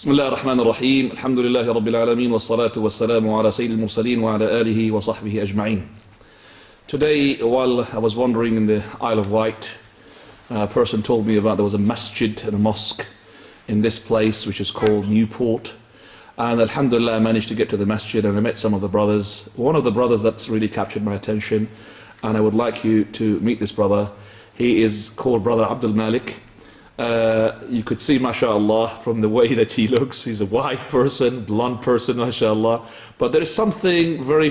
بسم الله الرحمن الرحيم الحمد لله رب العالمين والصلاة والسلام على سيد المرسلين وعلى آله وصحبه أجمعين. Today, while I was wandering in the Isle of Wight, a person told me about there was a masjid and a mosque in this place which is called Newport. And alhamdulillah, I managed to get to the masjid and I met some of the brothers. One of the brothers that's really captured my attention, and I would like you to meet this brother. He is called Brother Abdul Malik. You could see, mashallah, from the way that he looks, he's a white person, blonde person, mashallah. But there is something very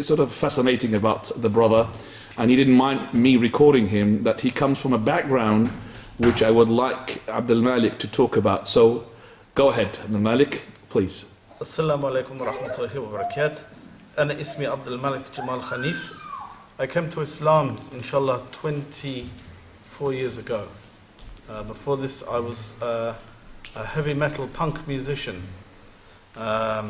sort of fascinating about the brother, and he didn't mind me recording him, that he comes from a background which I would like Abdul Malik to talk about. So, go ahead, Abdul Malik, please. Assalamu alaikum wa rahmatullahi wa barakatuh. Ana ismi Abdul Malik Jamal Khanif. I came to Islam, inshallah, 24 years ago. Before this, I was a heavy metal punk musician. I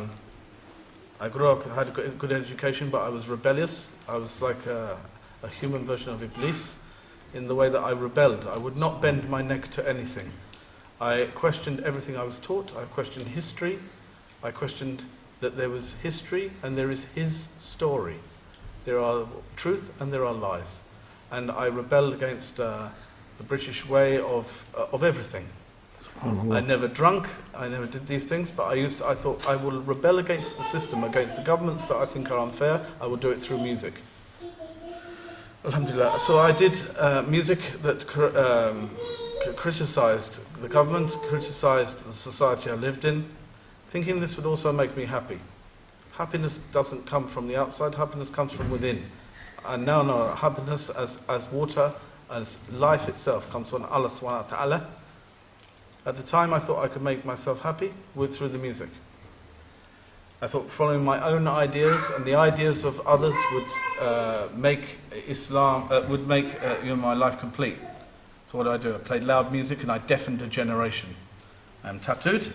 grew up, had a good education, but I was rebellious. I was like a human version of Iblis in the way that I rebelled. I would not bend my neck to anything. I questioned everything I was taught. I questioned history. I questioned that there was history and there is his story. There are truth and there are lies. And I rebelled against the British way of everything. I never drunk, I never did these things, but I thought I will rebel against the system, against the governments that I think are unfair. I will do it through music. Alhamdulillah. So I did music that criticized the government, criticized the society I lived in, thinking this would also make me happy. Happiness doesn't come from the outside, happiness comes from within. And now know happiness as water, as life itself comes from Allah subhanahu wa ta'ala. At the time I thought I could make myself happy through the music. I thought following my own ideas and the ideas of others would make Islam, would make my life complete. So what did I do? I played loud music and I deafened a generation. I'm tattooed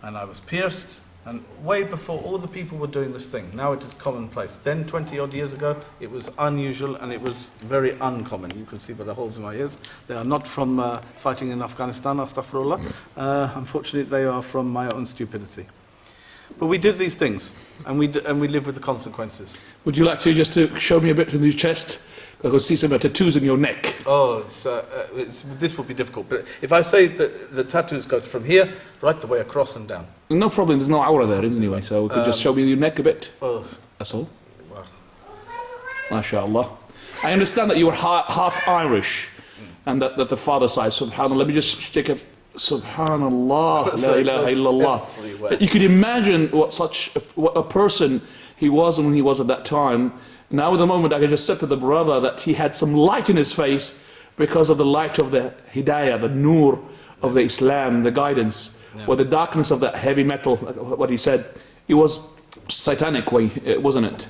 and I was pierced, and way before all the people were doing this thing. Now it is commonplace. Then 20 odd years ago it was unusual and it was very uncommon. You can see by the holes in my ears. They are not from fighting in Afghanistan, astaghfirullah. Unfortunately they are from my own stupidity. But we did these things and we live with the consequences. Would you like to just to show me a bit of your chest? I could see some tattoos in your neck. Oh, this would be difficult. But if I say that the tattoos goes from here right the way across and down. No problem, there's no aura there, isn't anyway, so you could just show me your neck a bit. Oh, that's all. wow. MashaAllah. I understand that you were half Irish, and that the father side, subhanAllah. Let me just take a subhanAllah, la ilaha illallah. You could imagine what a person he was when he was at that time. Now at the moment I just said to the brother that he had some light in his face because of the light of the hidayah, the nur of the Islam, the guidance. Yeah. Or the darkness of that heavy metal, what he said, it was satanic way, wasn't it?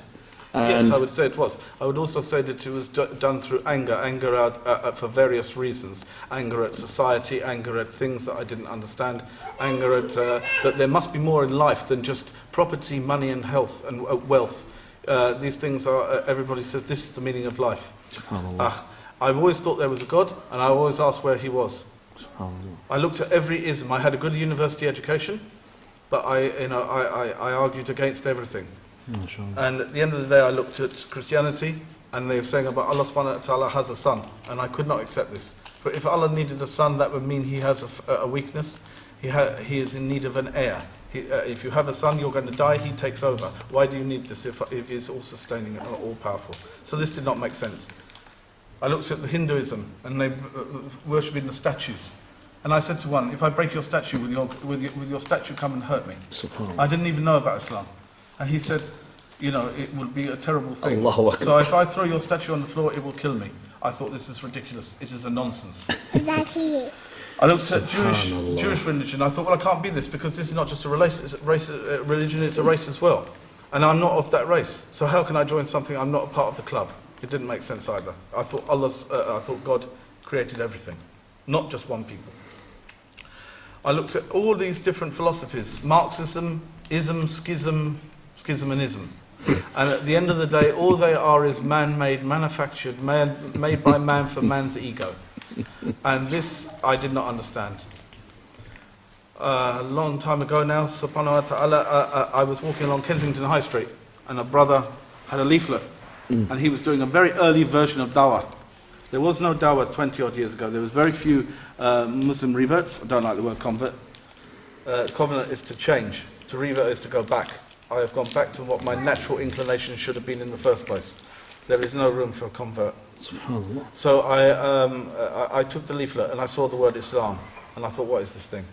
And yes, I would say it was. I would also say that it was done through anger out for various reasons. Anger at society, anger at things that I didn't understand, anger at that there must be more in life than just property, money and health and wealth. These things are, everybody says this is the meaning of life. I've always thought there was a God, and I always asked where he was. I looked at every ism. I had a good university education, but I argued against everything. And at the end of the day I looked at Christianity, and they were saying about Allah subhanahu wa ta'ala has a son, and I could not accept this. For if Allah needed a son, that would mean he has a weakness. He is in need of an heir. If you have a son, you're going to die, he takes over. Why do you need this if he's all sustaining and all powerful? So this did not make sense. I looked at the Hinduism and they worshipping the statues. And I said to one, if I break your statue, will your statue come and hurt me? I didn't even know about Islam. And he said, it would be a terrible thing. So if I throw your statue on the floor, it will kill me. I thought this is ridiculous. It is a nonsense. I looked at Jewish religion. I thought, well, I can't be this because this is not just a religion, it's a race as well. And I'm not of that race. So how can I join something I'm not a part of the club? It didn't make sense either. I thought God created everything, not just one people. I looked at all these different philosophies: Marxism, ism, schism and ism. And at the end of the day, all they are is man-made, manufactured, made by man for man's ego. And this I did not understand. A long time ago now, subhanahu wa ta'ala, I was walking along Kensington High Street and a brother had a leaflet and he was doing a very early version of dawah. There was no dawah 20 odd years ago. There was very few Muslim reverts. I don't like the word convert. Convert is to change. To revert is to go back. I have gone back to what my natural inclination should have been in the first place. There is no room for a convert. SubhanAllah. So I took the leaflet and I saw the word Islam and I thought, what is this thing?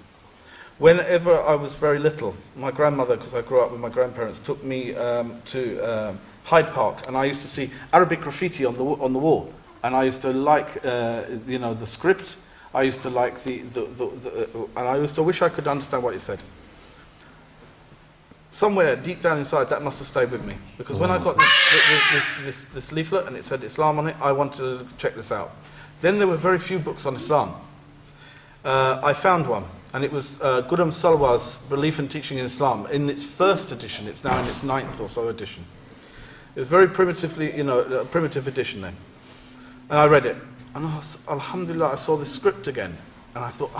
Whenever I was very little, my grandmother, because I grew up with my grandparents, took me to Hyde Park, and I used to see Arabic graffiti on the wall, and I used to like the script. I used to like and I used to wish I could understand what it said. Somewhere deep down inside, that must have stayed with me, because when I got this leaflet and it said Islam on it, I wanted to check this out. Then there were very few books on Islam. I found one. And it was Ghulam Salwa's Belief and Teaching in Islam. In its first edition, it's now in its 9th or so edition. It was very primitively, a primitive edition then. And I read it. And alhamdulillah, I saw this script again. And I thought,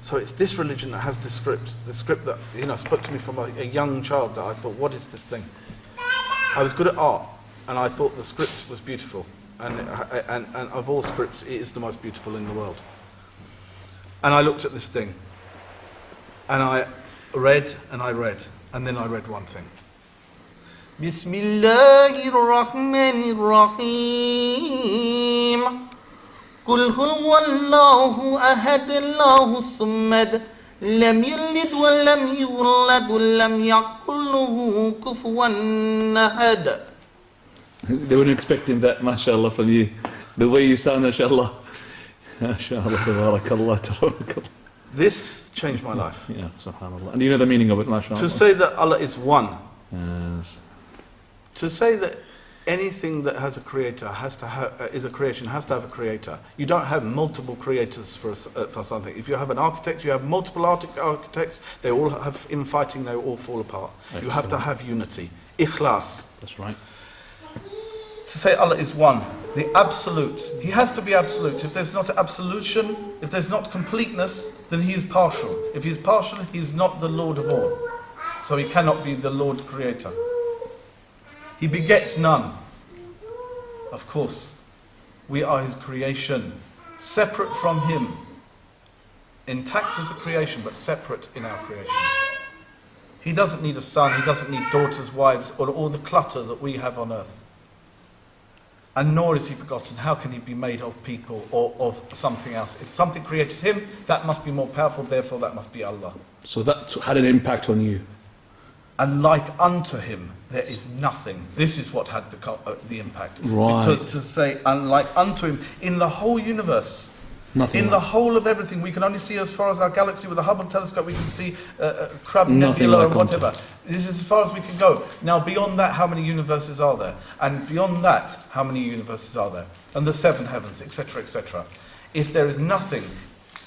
so it's this religion that has this script. The script that, spoke to me from a young child, that I thought, what is this thing? I was good at art. And I thought the script was beautiful. And of all scripts, it is the most beautiful in the world. And I looked at this thing, and I read, and then I read one thing. Bismillahirrahmanirrahim. Qul huwallahu ahad, Allahus samad, lam yalid wa lam yulad wa lam yakul lahu kufuwan ahad. They weren't expecting that, mashallah, from you. The way you sound, mashallah. This changed my life. Yeah, subhanAllah. And you know the meaning of it, mashallah. To say that Allah is one, Yes. to say that anything that has a creator is a creation, has to have a creator. You don't have multiple creators for something. If you have an architect, you have multiple architects, they all have infighting, they all fall apart. Excellent. You have to have unity. Ikhlas. That's right. To say Allah is one, the absolute. He has to be absolute. If there's not absolution, if there's not completeness, then he is partial. If he is partial, he is not the Lord of all. So he cannot be the Lord Creator. He begets none. Of course, we are his creation, separate from him. Intact as a creation, but separate in our creation. He doesn't need a son, he doesn't need daughters, wives, or all the clutter that we have on earth. And nor is he begotten. How can he be made of people or of something else? If something created him, that must be more powerful, therefore that must be Allah. So that had an impact on you. And like unto him, there is nothing. This is what had the impact. Right. Because to say, unlike unto him, in the whole universe, Nothing. in the whole of everything, we can only see as far as our galaxy. With the Hubble telescope, we can see Crab Nothing Nebula like and whatever. unto. This is as far as we can go. Now, beyond that, how many universes are there? And beyond that, how many universes are there? And the seven heavens, etc., etc. If there is nothing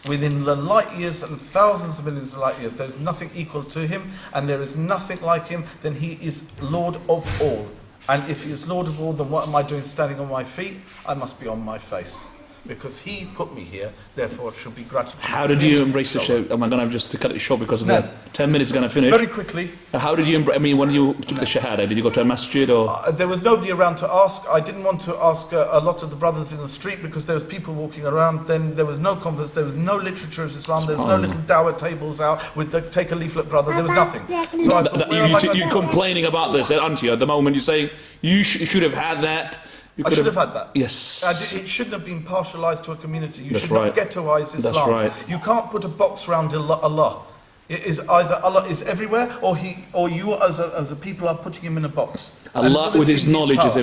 within the light years and thousands of millions of light years, there is nothing equal to him, and there is nothing like him, then he is Lord of all. And if he is Lord of all, then what am I doing standing on my feet? I must be on my face. Because he put me here, therefore it should be gratitude. How did you embrace the show? Am I going to have just to cut it short because of No. the 10 minutes going to finish? Very quickly. How did you embrace? I mean, when you took the shahada, did you go to a masjid or? There was nobody around to ask. I didn't want to ask a lot of the brothers in the street because there was people walking around. Then there was no converse, there was no literature of Islam, there was no little dawah tables out with the take a leaflet brother, there was nothing. So I thought, where am I going to You're go? complaining about this, aren't you? At the moment, you're saying you should have had that. You I could should have had that. Yes. It shouldn't have been partialised to a community. You That's should right. not ghettoise Islam. That's right. You can't put a box around Allah. It is either Allah is everywhere, or you as a people are putting him in a box. Allah with his knowledge is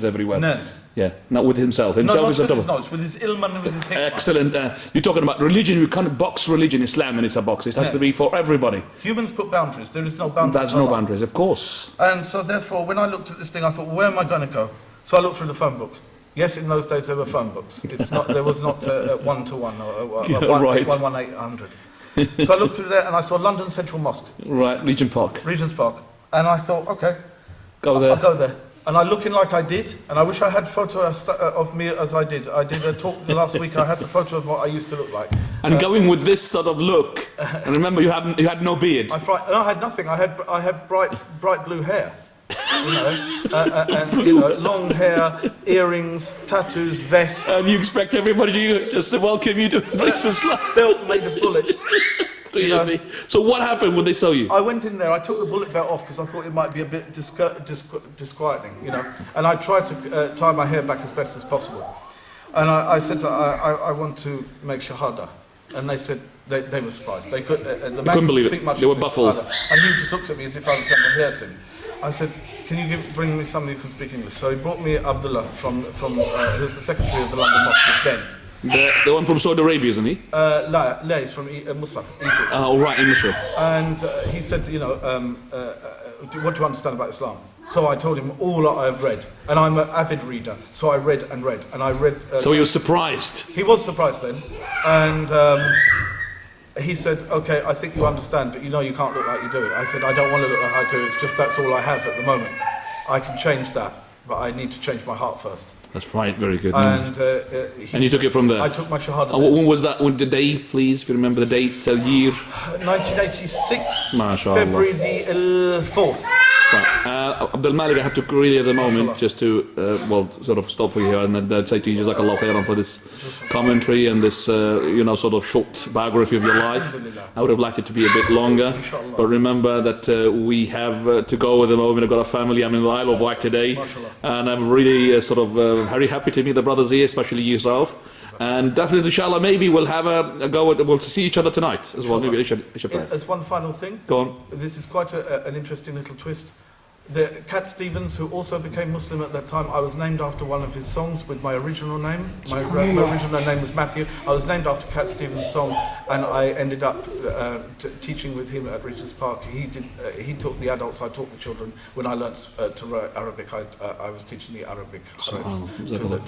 everywhere. No. Yeah, not with himself. Himself not is a with his double. knowledge, with his ilm and with his hikmah. Excellent. You're talking about religion. You can't box religion, Islam, and it's a box. It has to be for everybody. Humans put boundaries. There is no boundary. There's no boundaries, of course. And so therefore, when I looked at this thing, I thought, where am I going to go? So I looked through the phone book. Yes, in those days there were phone books. It's not. There was not 1-to-1 or Yeah, right. 11800. So I looked through there and I saw London Central Mosque, Right, Regent Park. Regent's Park, and I thought, okay, Go I'll there. go there. And I looking like I did, and I wish I had a photo of me as I did. I did a talk last week, I had the photo of what I used to look like. And going with this sort of look, and remember you had no beard. I had nothing, I had bright blue hair. You know, and you know, long hair, earrings, tattoos, vest. And you expect everybody to just to welcome you to embrace Islam. Belt made of bullets. You know. So what happened when they saw you? I went in there, I took the bullet belt off because I thought it might be a bit disquieting, you know. And I tried to tie my hair back as best as possible. And I said, I want to make shahada. And they said, they were surprised. They couldn't believe speak it. much They were English baffled. either. And he just looked at me as if I was going to hurt him. I said, can you bring me somebody who can speak English? So he brought me Abdullah from who's the secretary of the London Mosque then. The one from Saudi Arabia, isn't he? La, he's from Musab, Egypt. Oh, right, in Israel. And he said, you know, what do you understand about Islam? So I told him all that I've read. And I'm an avid reader, so I read and read. And I read... So he was surprised. He was surprised then. And he said, okay, I think you understand, but you know you can't look like you do. I said, I don't want to look like I do, it's just that's all I have at the moment. I can change that, but I need to change my heart first. That's right, very good. And you took it from there? I took my shahada. When was that? When the day, please, if you remember the date, year? 1986, MashaAllah. February the 4th. Right. Abdul Malik, I have to really at the moment MashaAllah. just to, sort of stop for you here and I'd say to you, Jazakallah khairan for this commentary and this, sort of short biography of your life. Alhamdulillah. I would have liked it to be a bit longer, Inshallah. but remember that we have to go at the moment. I've got a family. I'm in the Isle of Wight today, MashaAllah. and I'm really very happy to meet the brothers here, especially yourself. And definitely, inshallah, maybe we'll have a go at, we'll see each other tonight as well. Maybe Isha prayer. As one final thing, Go on. this is quite an interesting little twist. Cat Stevens, who also became Muslim at that time, I was named after one of his songs with my original name. My original name was Matthew. I was named after Cat Stevens' song, and I ended up teaching with him at Regent's Park. He taught the adults, I taught the children. When I learnt to write Arabic, I was teaching the Arabic to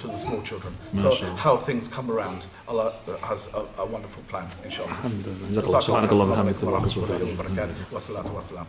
the small children. So how things come around, Allah has a wonderful plan, inshallah. Alhamdulillah. Jazakallah. Subhanakallah wa bihamdika. Wa salatu wa salam.